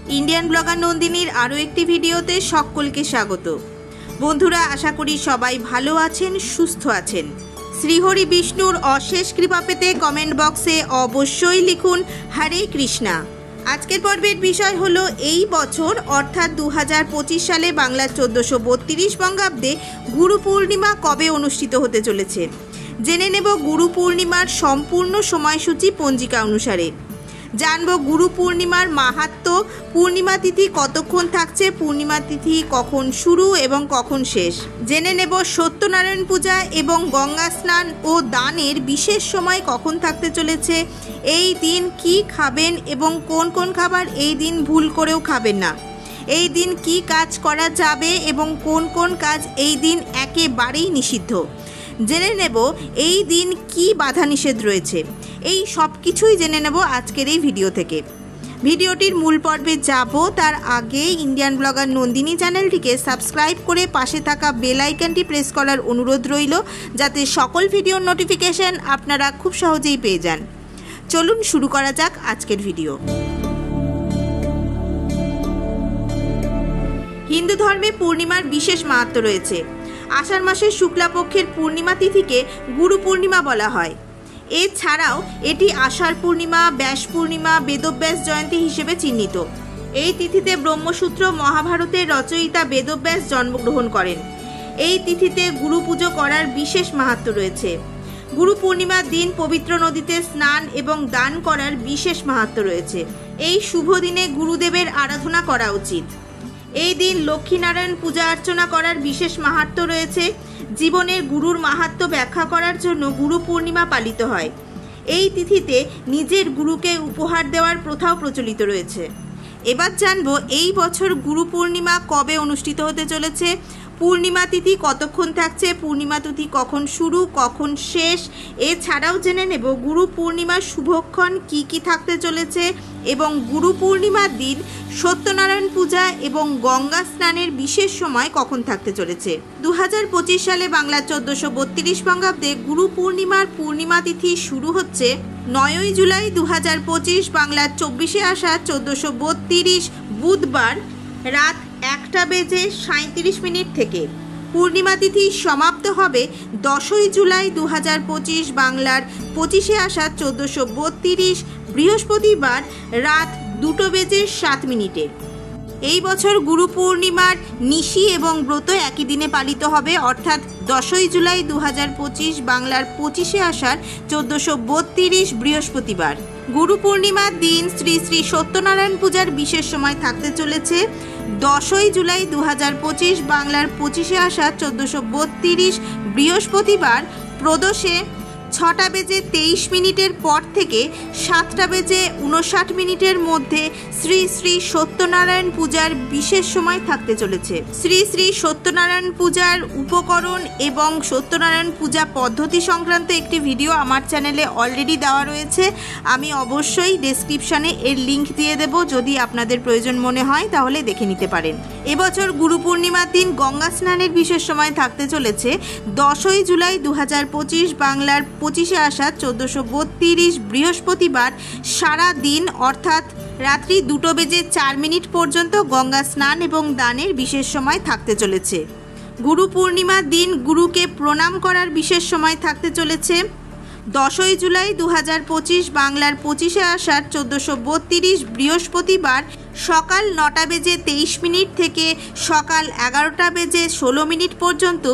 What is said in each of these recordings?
Indian blogger नंदिनीर आरो एकटी भिडियोते सकलके स्वागत। बंधुरा आशा करी सबाई भालो आछेन, सुस्थ आछेन। श्रीहरि विष्णुर अशेष कृपा पेते कमेंट बक्से अवश्यई लिखुन हरे कृष्णा। आजकेर पर्वेर विषय हलो एई बछर अर्थात 2025 साले बांगला 1432 बंगाब्दे गुरु पूर्णिमा कबे अनुष्ठित होते चलेছে। जेने नेब गुरु पूर्णिमार सम्पूर्ण সময়সূচি पंजिका अनुसारे। जानबो गुरु पूर्णिमार माहात्म्य, पूर्णिमा तिथि कतक्षण थाकছে, पूर्णिमा तिथि कখন शुरू एवं कখন शेष। जेने नेब सत्यनारायण पूजा एवं गंगा स्नान और दानेर विशेष समय कখন थाकते चलेছে, এই दिन কি খাবেন এবং কোন কোন খাবার এই দিন ভুল করেও খাবেন না, এই দিন কি কাজ করা যাবে এবং কোন কোন কাজ এই দিন একেবারেই নিষিদ্ধ। জেনে নেব এই দিন কি বাধা নিষেধ রয়েছে। এই সব কিছুই জেনে নেব আজকের এই ভিডিও থেকে। ভিডিওটির মূল পর্বে যাব তার আগে ইন্ডিয়ান ব্লগার নন্দিনী চ্যানেলটিকে সাবস্ক্রাইব করে পাশে থাকা বেল আইকনটি প্রেস করার অনুরোধ রইল, যাতে সকল ভিডিওর নোটিফিকেশন আপনারা খুব সহজেই পেয়ে যান। চলুন শুরু করা যাক আজকের ভিডিও। হিন্দু ধর্মে পূর্ণিমার বিশেষ মাহাত্ম্য রয়েছে। আষাঢ় মাসের শুক্লাপক্ষের পূর্ণিমা তিথিকে গুরু পূর্ণিমা বলা হয়। এছাড়াও এটি আষাঢ় পূর্ণিমা, ব্যাস পূর্ণিমা, বেদব্যাস জয়ন্তী হিসেবে চিহ্নিত। এই তিথিতে ব্রহ্মসূত্র মহাভারতের রচয়িতা বেদব্যাস জন্মগ্রহণ করেন। এই তিথিতে গুরু পুজো করার বিশেষ মাহাত্ম্য রয়েছে। গুরু পূর্ণিমার দিন পবিত্র নদীতে স্নান এবং দান করার বিশেষ মাহাত্ম্য রয়েছে। এই শুভ দিনে গুরুদেবের আরাধনা করা উচিত। এই দিন লক্ষ্মীনারায়ণ পূজা অর্চনা করার বিশেষ মাহাত্ম্য রয়েছে। জীবনের গুরুর মাহাত্ম্য ব্যাখ্যা করার জন্য গুরু পূর্ণিমা পালিত হয়। এই তিথিতে নিজের গুরুকে উপহার দেওয়ার প্রথাও প্রচলিত রয়েছে। এবার জানবো এই বছর গুরু পূর্ণিমা কবে অনুষ্ঠিত হতে চলেছে, পূর্ণিমা তিথি কতক্ষণ থাকছে, পূর্ণিমা তিথি কখন শুরু কখন শেষ। এছাড়াও জেনে নেব গুরু পূর্ণিমার শুভক্ষণ কি কি থাকতে চলেছে এবং গুরু পূর্ণিমার দিন সত্যনারায়ণ পূজা এবং গঙ্গা স্নানের বিশেষ সময় কখন থাকতে চলেছে। 2025 সালে বাংলা 1432 বঙ্গাব্দে গুরু পূর্ণিমার পূর্ণিমা তিথি শুরু হচ্ছে 9 জুলাই 2025 বাংলার 24শে আষাঢ় 1432 বুধবার রাত 1:37 থেকে। পূর্ণিমা তিথি সমাপ্ত হবে 10 জুলাই 2025 বাংলার 25শে আষাঢ় 1432 বৃহস্পতিবার রাত 2:07। এই বছর গুরু পূর্ণিমার নিশি এবং ব্রত একই দিনে পালিত হবে, অর্থাৎ 10 জুলাই 2025 বাংলার 25শে আষাঢ় 1432 বৃহস্পতিবার। গুরু পূর্ণিমার দিন শ্রী শ্রী সত্যনারায়ণ পূজার বিশেষ সময় থাকতে চলেছে 10 জুলাই 2025 বাংলার 25শে আষাঢ় 1432 বৃহস্পতিবার প্রদোষে 6:23 পর থেকে 7:59 মধ্যে শ্রী শ্রী সত্যনারায়ণ পূজার বিশেষ সময় থাকতে চলেছে। শ্রী শ্রী সত্যনারায়ণ পূজার উপকরণ এবং সত্যনারায়ণ পূজা পদ্ধতি সংক্রান্ত একটি ভিডিও আমার চ্যানেলে অলরেডি দেওয়া রয়েছে। আমি অবশ্যই ডেসক্রিপশনে এর লিংক দিয়ে দেব, যদি আপনাদের প্রয়োজন মনে হয় তাহলে দেখে নিতে পারেন। এবছর গুরু পূর্ণিমার দিন গঙ্গা স্নানের বিশেষ সময় থাকতে চলেছে 10 জুলাই 2025 বাংলার 25শে আষাঢ় 1432 বৃহস্পতিবার সারা দিন অর্থাৎ রাত্রি 2:04 পর্যন্ত গঙ্গা স্নান এবং দানের বিশেষ সময় থাকতে চলেছে। গুরু পূর্ণিমার দিন গুরুকে প্রণাম করার বিশেষ সময় থাকতে চলেছে 10 জুলাই 2025 বাংলার 25শে আষাঢ় 1432 বৃহস্পতিবার সকাল 9:23 থেকে সকাল 11:16 পর্যন্ত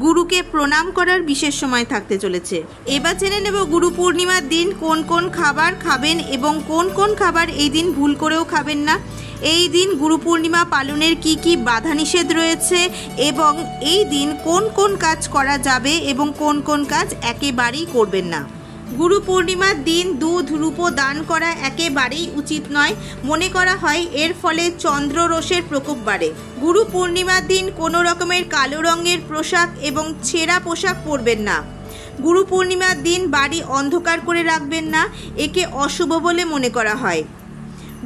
গুরুকে প্রণাম করার বিশেষ সময় থাকতে চলেছে। এবার জেনে নেব গুরু পূর্ণিমার দিন কোন কোন খাবার খাবেন এবং কোন কোন খাবার এই দিন ভুল করেও খাবেন না। এই দিন গুরু পূর্ণিমা পালনের কি কি বাধা নিষেধ রয়েছে এবং এই দিন কোন কোন কাজ করা যাবে এবং কোন কোন কাজ একেবারেই করবেন না। গুরু পূর্ণিমার দিন দুধ রূপ দান করা একেবারেই উচিত নয়। মনে করা হয় এর ফলে চন্দ্ররোষের প্রকোপ বাড়ে। গুরু পূর্ণিমার দিন কোনো রকমের কালো রঙের পোশাক এবং ছেঁড়া পোশাক পরবেন না। গুরু পূর্ণিমার দিন বাড়ি অন্ধকার করে রাখবেন না, একে অশুভ বলে মনে করা হয়।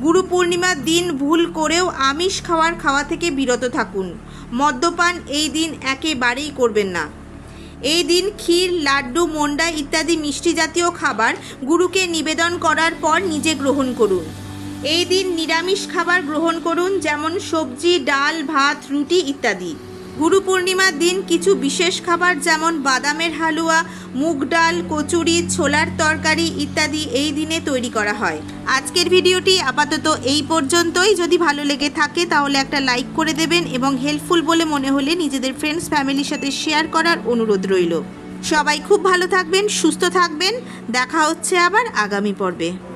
গুরু পূর্ণিমার দিন ভুল করেও আমিষ খাওয়া থেকে বিরত থাকুন। মদ্যপান এই দিন একেবারেই করবেন না। এই দিন ক্ষীর, লাড্ডু, মন্ডা ইত্যাদি মিষ্টি জাতীয় খাবার গুরুকে নিবেদন করার পর নিজে গ্রহণ করুন। এই দিন নিরামিষ খাবার গ্রহণ করুন, যেমন সবজি, ডাল, ভাত, রুটি ইত্যাদি। গুরু পূর্ণিমার দিন কিছু বিশেষ খাবার যেমন বাদামের হালুয়া, মুগ ডাল, কচুরি, ছোলার তরকারি ইত্যাদি এই দিনে তৈরি করা হয়। আজকের ভিডিওটি আপাতত এই পর্যন্তই। যদি ভালো লেগে থাকে তাহলে একটা লাইক করে দেবেন এবং হেল্পফুল বলে মনে হলে নিজেদের ফ্রেন্ডস ফ্যামিলির সাথে শেয়ার করার অনুরোধ রইল। সবাই খুব ভালো থাকবেন, সুস্থ থাকবেন। দেখা হচ্ছে আবার আগামী পর্বে।